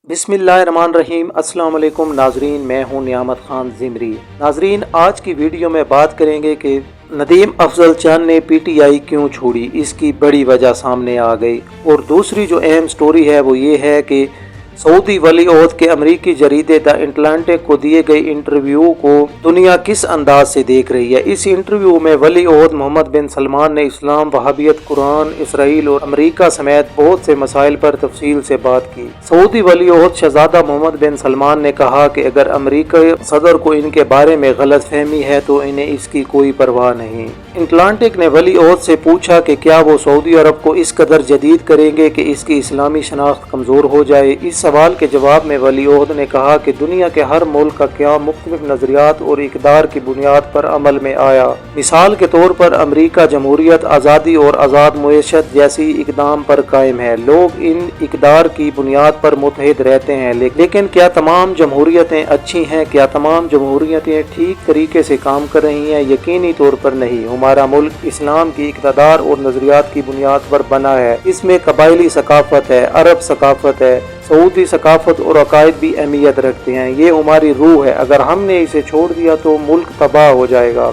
बिस्मिल्लाहिर्रहमानिर्रहीम। अस्सलाम वालेकुम नाजरीन, मैं हूं नियामत खान ज़िमरी। नाजरीन, आज की वीडियो में बात करेंगे कि नदीम अफजल चंद ने पीटीआई क्यों छोड़ी। इसकी बड़ी वजह सामने आ गई। और दूसरी जो अहम स्टोरी है वो ये है कि सऊदी वली ओहद के अमरीकी जरीदे द अटलांटिक को दिए गए इंटरव्यू को दुनिया किस अंदाज से देख रही है। इस इंटरव्यू में वली ओहद मोहम्मद बिन सलमान ने इस्लाम, वहाबियत, कुरान, इसराइल और अमरीका समेत बहुत से मसाइल पर तफसील से बात की। सऊदी वली ओहद शहजादा मोहम्मद बिन सलमान ने कहा कि अगर अमरीकी सदर को इनके बारे में गलत फहमी है तो इन्हें इसकी कोई परवाह नहीं। अटलांटिक ने वली ओहद से पूछा कि क्या वो सऊदी अरब को इस कदर जदीद करेंगे कि इसकी इस्लामी शनाख्त कमज़ोर हो जाए। इस सवाल के जवाब में वली ओहद ने कहा कि दुनिया के हर मुल्क का क़याम मुख्तलिफ नज़रियात और इक़दार की बुनियाद पर अमल में आया। मिसाल के तौर पर अमरीका जमहूरियत, आज़ादी और आज़ाद मुईशत जैसी इक़दाम पर कायम है। लोग इन इक़दार की बुनियाद पर मुत्तहिद रहते हैं, लेकिन क्या तमाम जमहूरियतें अच्छी हैं? क्या तमाम जमहूरियतें ठीक तरीके से काम कर रही हैं? यकीनी तौर पर नहीं। हमारा मुल्क इस्लाम की इक़्तिदार और नज़रियात की बुनियाद पर बना है। इसमें कबायली सकाफ़त है, अरब सकाफ़त है, सऊदी सकाफ़त और अकायद भी अहमियत रखते हैं। ये हमारी रूह है। अगर हमने इसे छोड़ दिया तो मुल्क तबाह हो जाएगा।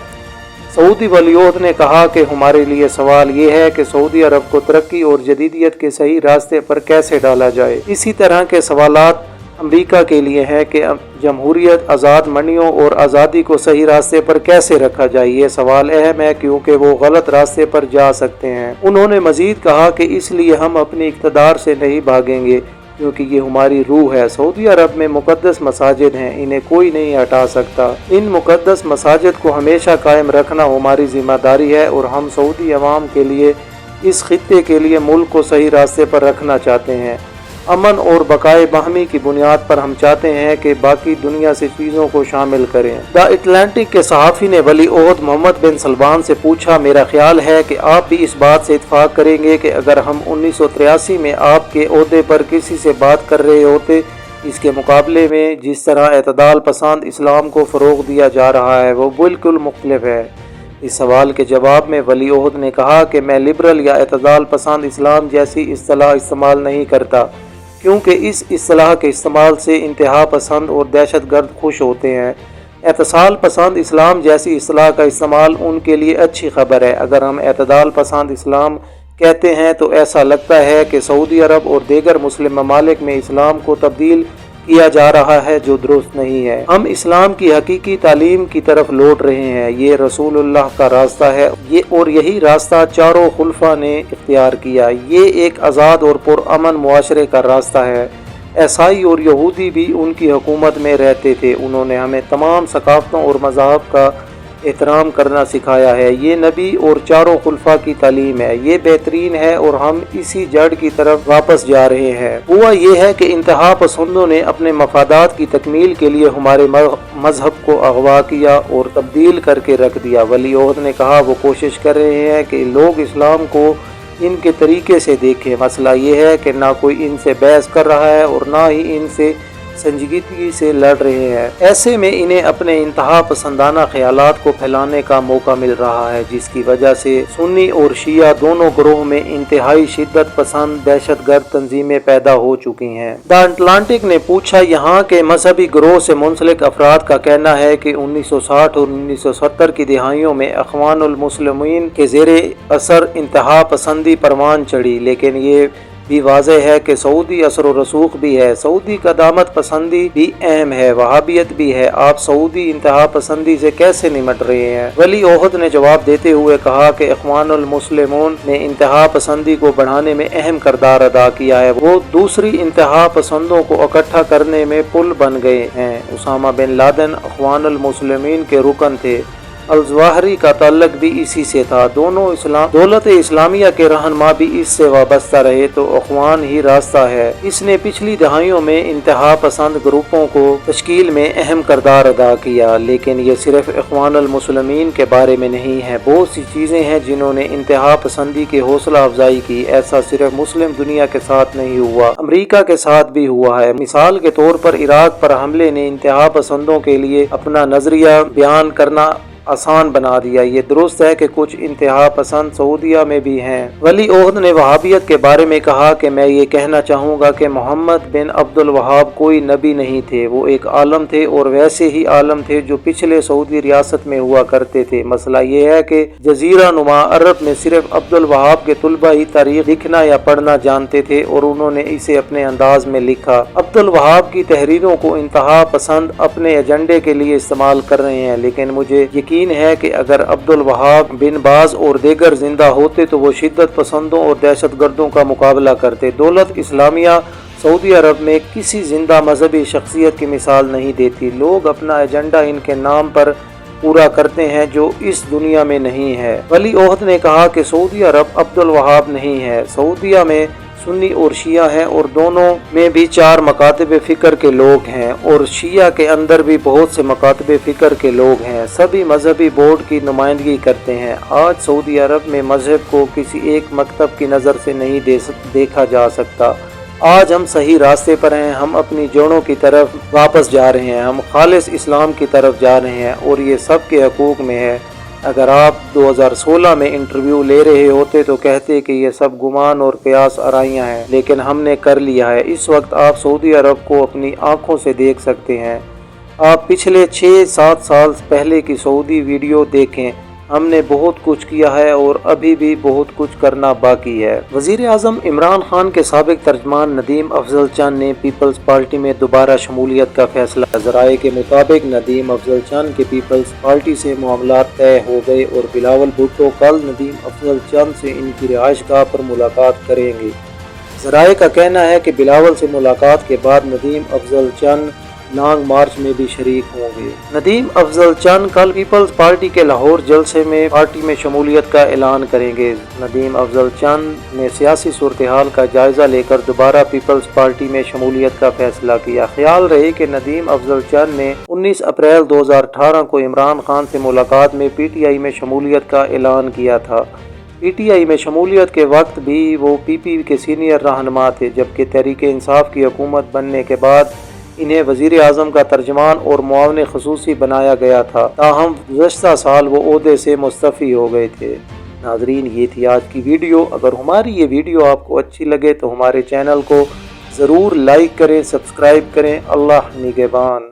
सऊदी वली ओहद ने कहा कि हमारे लिए सवाल ये है कि सऊदी अरब को तरक्की और जदीदियत के सही रास्ते पर कैसे डाला जाए। इसी तरह के सवालात अमरीका के लिए है कि जमहूरियत, आज़ाद मंडियों और आज़ादी को सही रास्ते पर कैसे रखा जाए। ये सवाल अहम है क्योंकि वो गलत रास्ते पर जा सकते हैं। उन्होंने मजीद कहा कि इसलिए हम अपने इक़्तिदार से नहीं भागेंगे क्योंकि ये हमारी रूह है। सऊदी अरब में मुक़द्दस मसाजिद हैं, इन्हें कोई नहीं हटा सकता। इन मुक़द्दस मसाजिद को हमेशा कायम रखना हमारी ज़िम्मेदारी है और हम सऊदी अवाम के लिए, इस खित्ते के लिए मुल्क को सही रास्ते पर रखना चाहते हैं। अमन और बकाए बाहमी की बुनियाद पर हम चाहते हैं कि बाकी दुनिया से चीज़ों को शामिल करें। द अटलांटिक के सहाफ़ी ने वली ओहद मोहम्मद बिन सलमान से पूछा, मेरा ख्याल है कि आप भी इस बात से इत्फाक करेंगे कि अगर हम 1983 में आपके ओहदे पर किसी से बात कर रहे होते, इसके मुकाबले में जिस तरह एतदाल पसंद इस्लाम को फ़रोग़ दिया जा रहा है वो बिल्कुल मुख्तलिफ है। इस सवाल के जवाब में वली ओहद ने कहा कि मैं लिबरल या एतदाल पसंद इस्लाम जैसी इस्तिलाह इस्तेमाल नहीं करता, क्योंकि इस इस्तिलाह के इस्तेमाल से इंतहा पसंद और दहशतगर्द खुश होते हैं। एतसाल पसंद इस्लाम जैसी इस्तिलाह का इस्तेमाल उनके लिए अच्छी खबर है। अगर हम एतदाल पसंद इस्लाम कहते हैं तो ऐसा लगता है कि सऊदी अरब और दीगर मुस्लिम ममालिक में इस्लाम को तब्दील किया जा रहा है, जो दुरुस्त नहीं है। हम इस्लाम की हकीकी तालीम की तरफ लौट रहे हैं। ये रसूलुल्लाह का रास्ता है और यही रास्ता चारों खुलफा ने इख्तियार किया। ये एक आज़ाद और पुरअमन मुआशरे का रास्ता है। ईसाई और यहूदी भी उनकी हुकूमत में रहते थे। उन्होंने हमें तमाम सकाफ़तों और मज़ाहब का एहतराम करना सिखाया है। ये नबी और चारों खुलफा की तालीम है। ये बेहतरीन है और हम इसी जड़ की तरफ वापस जा रहे हैं। हुआ ये है कि इंतहा पसंदों ने अपने मफादात की तकमील के लिए हमारे मजहब को अगवा किया और तब्दील करके रख दिया। वली ओहद ने कहा वो कोशिश कर रहे हैं कि लोग इस्लाम को इनके तरीके से देखें। मसला ये है कि ना कोई इनसे बहस कर रहा है और ना ही इनसे संजीदगी से लड़ रहे हैं। ऐसे में इन्हें अपने इंतहा पसंदाना ख्यालात को फैलाने का मौका मिल रहा है, जिसकी वजह से सुन्नी और शिया दोनों ग्रोह में इंतहाई शिद्दत पसंद दहशतगर्द तंजीमें पैदा हो चुकी हैं। द अटलांटिक ने पूछा, यहाँ के मजहबी ग्रोह से मुंसलिक अफराद का कहना है कि 1960 और 1970 की दिहाइयों में अख़वानुल मुस्लिमीन के ज़ेरे असर इंतहा पसंदी परवान चढ़ी, लेकिन ये भी वाज़ेह है कि सऊदी असर व रसूख भी है। सऊदी कदामत पसंदी भी अहम है, वहाबियत भी है। आप सऊदी इंतहा पसंदी से कैसे निमट रहे हैं? वली ओहद ने जवाब देते हुए कहा कि इख्वानुल मुस्लिमून ने इंतहा पसंदी को बढ़ाने में अहम किरदार अदा किया है। वो दूसरी इंतहा पसंदों को इकट्ठा करने में पुल बन गए हैं। उसामा बिन लादेन इख्वानुल मुस्लिमीन के रुकन थे। अल-ज़वाहिरी का ताल्लुक भी इसी से था। दोनों दौलत इस्लामिया के रहनुमा भी इससे वाबस्ता रहे, तो अख़वान ही रास्ता है। इसने पिछली दहाइयों में इंतहा पसंद ग्रुपों को तश्कील में अहम किरदार अदा किया, लेकिन ये सिर्फ इख्वानुल मुस्लिमीन के बारे में नहीं है। बहुत सी चीज़ें हैं जिन्होंने इंतहा पसंदी की हौसला अफजाई की। ऐसा सिर्फ मुस्लिम दुनिया के साथ नहीं हुआ, अमरीका के साथ भी हुआ है। मिसाल के तौर पर इराक पर हमले ने इंतहा पसंदों के लिए अपना नजरिया बयान करना आसान बना दिया। ये दुरुस्त है कि कुछ इंतहा पसंद सऊदीया में भी हैं। वली ओहद ने वहाबियत के बारे में कहा कि मैं ये कहना चाहूँगा कि मोहम्मद बिन अब्दुल वहाब कोई नबी नहीं थे, वो एक आलम थे और वैसे ही आलम थे जो पिछले सऊदी रियासत में हुआ करते थे। मसला ये है कि जजीरा नुमा अरब में सिर्फ अब्दुल वहाब के तुलबा ही तारीख लिखना या पढ़ना जानते थे और उन्होंने इसे अपने अंदाज में लिखा। अब्दुल वहाब की तहरीरों को इंतहा पसंद अपने एजेंडे के लिए इस्तेमाल कर रहे हैं, लेकिन मुझे यकीन है कि अगर अब्दुल वहाब, बिन बाज और दीगर जिंदा होते तो वो शिद्दत पसंदों और दहशत गर्दों का मुकाबला करते। दौलत इस्लामिया सऊदी अरब में किसी जिंदा मजहबी शख्सियत की मिसाल नहीं देती। लोग अपना एजेंडा इनके नाम पर पूरा करते हैं जो इस दुनिया में नहीं है। वली ओहद ने कहा कि सऊदी अरब अब्दुल वहाब नहीं है। सऊदीया में सुन्नी और शिया हैं और दोनों में भी 4 मकातब फ़िक्र के लोग हैं और शिया के अंदर भी बहुत से मकातब फ़िक्र के लोग हैं। सभी मजहबी बोर्ड की नुमाइंदगी करते हैं। आज सऊदी अरब में मजहब को किसी एक मकतब की नज़र से नहीं देखा जा सकता। आज हम सही रास्ते पर हैं, हम अपनी जड़ों की तरफ वापस जा रहे हैं, हम खालिस इस्लाम की तरफ जा रहे हैं और ये सब के हकूक़ में है। अगर आप 2016 में इंटरव्यू ले रहे होते तो कहते कि ये सब गुमान और कयास आराइयाँ हैं, लेकिन हमने कर लिया है। इस वक्त आप सऊदी अरब को अपनी आँखों से देख सकते हैं। आप पिछले 6-7 साल पहले की सऊदी वीडियो देखें। हमने बहुत कुछ किया है और अभी भी बहुत कुछ करना बाकी है। वज़ीर आज़म इमरान खान के साबिक तर्जमान नदीम अफजल चंद ने पीपल्स पार्टी में दोबारा शमूलियत का फैसला। ज़राए के मुताबिक नदीम अफजल चंद के पीपल्स पार्टी से मामलात तय हो गए और बिलावल भुट्टो कल नदीम अफजल चंद से इनकी रिहाइशगाह पर मुलाकात करेंगे। ज़राए का कहना है कि बिलावल से मुलाकात के बाद नदीम अफजल चंद लॉन्ग मार्च में भी शरीक होंगे। नदीम अफजल चंद कल पीपल्स पार्टी के लाहौर जलसे में पार्टी में शमूलियत का ऐलान करेंगे। नदीम अफजल चंद ने सियासी सूरत हाल का जायजा लेकर दोबारा पीपल्स पार्टी में शमूलियत का फैसला किया। ख्याल रहे कि नदीम अफजल चंद ने 19 अप्रैल 2018 को इमरान खान से मुलाकात में PTI में शमूलियत का ऐलान किया था। PTI में शमूलियत के वक्त भी वो PP के सीनियर रहनुमा थे, जबकि तहरीक इंसाफ की हुकूमत बनने के बाद इन्हें वज़ीर आज़म का तर्जमान और मुआवन ख़ुसूसी बनाया गया था। ताहम गुज़श्ता साल वो ओहदे से मुस्तफ़ी हो गए थे। नाज़रीन, ये थी आज की वीडियो। अगर हमारी ये वीडियो आपको अच्छी लगे तो हमारे चैनल को ज़रूर लाइक करें, सब्सक्राइब करें। अल्लाह निगहबान।